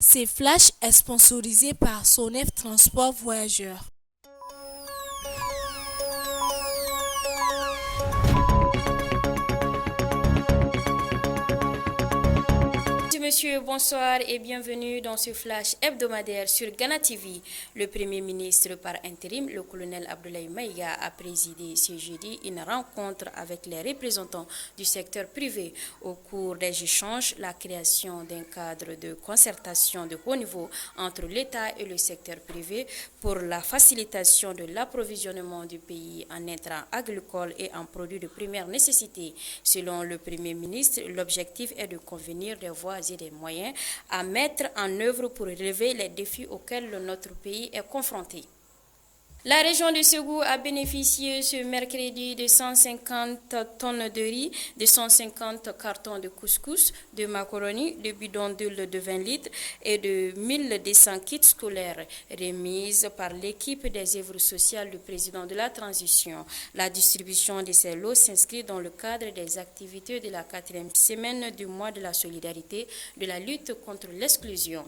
Ces flashs est sponsorisé par Sonef Transport Voyageurs. Monsieur, bonsoir et bienvenue dans ce flash hebdomadaire sur Ghana TV. Le Premier ministre par intérim, le colonel Abdoulaye Maïga, a présidé ce jeudi une rencontre avec les représentants du secteur privé. Au cours des échanges, la création d'un cadre de concertation de haut niveau entre l'État et le secteur privé pour la facilitation de l'approvisionnement du pays en intrants agricoles et en produits de première nécessité. Selon le Premier ministre, l'objectif est de convenir des voies et des moyens à mettre en œuvre pour relever les défis auxquels notre pays est confronté. La région de Ségou a bénéficié ce mercredi de 150 tonnes de riz, de 150 cartons de couscous, de macaroni, de bidons d'huile de 20 litres et de 1200 kits scolaires remises par l'équipe des œuvres sociales du président de la transition. La distribution de ces lots s'inscrit dans le cadre des activités de la 4e semaine du mois de la solidarité de la lutte contre l'exclusion.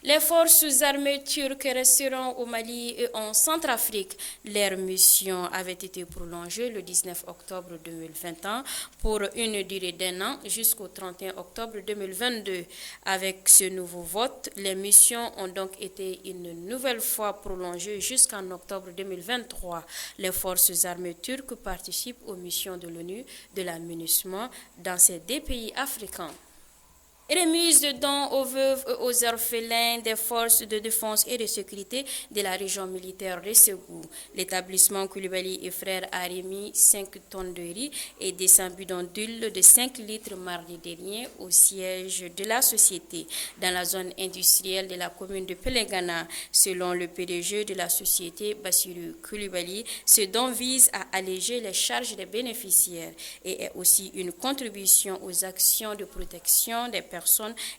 Les forces armées turques resteront au Mali et en Centrafrique. Leur mission avait été prolongée le 19 octobre 2021 pour une durée d'1 an jusqu'au 31 octobre 2022. Avec ce nouveau vote, les missions ont donc été une nouvelle fois prolongées jusqu'en octobre 2023. Les forces armées turques participent aux missions de l'ONU de l'aménagement dans ces deux pays africains. Remise de dons aux veuves et aux orphelins des forces de défense et de sécurité de la région militaire de Ségou. L'établissement Koulibaly et Frères a remis 5 tonnes de riz et 200 bidons d'huile de 5 litres mardi dernier au siège de la société dans la zone industrielle de la commune de Pelengana. Selon le PDG de la société, Bassirou Koulibaly, ce don vise à alléger les charges des bénéficiaires et est aussi une contribution aux actions de protection des personnes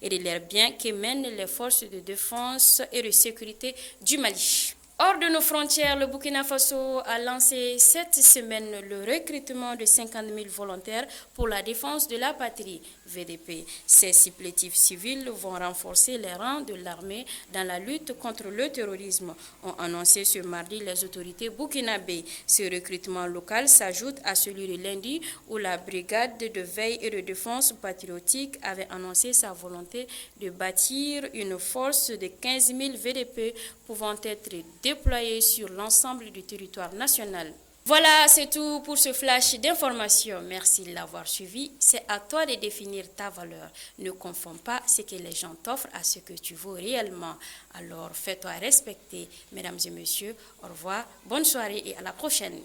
et de leurs biens que mènent les forces de défense et de sécurité du Mali. Hors de nos frontières, le Burkina Faso a lancé cette semaine le recrutement de 50 000 volontaires pour la défense de la patrie, VDP. Ces supplétifs civils vont renforcer les rangs de l'armée dans la lutte contre le terrorisme, ont annoncé ce mardi les autorités burkinabées. Ce recrutement local s'ajoute à celui de lundi où la brigade de veille et de défense patriotique avait annoncé sa volonté de bâtir une force de 15 000 VDP pouvant être déployés sur l'ensemble du territoire national. Voilà, c'est tout pour ce flash d'information. Merci de l'avoir suivi. C'est à toi de définir ta valeur. Ne confonds pas ce que les gens t'offrent à ce que tu vaux réellement. Alors, fais-toi respecter. Mesdames et messieurs, au revoir, bonne soirée et à la prochaine.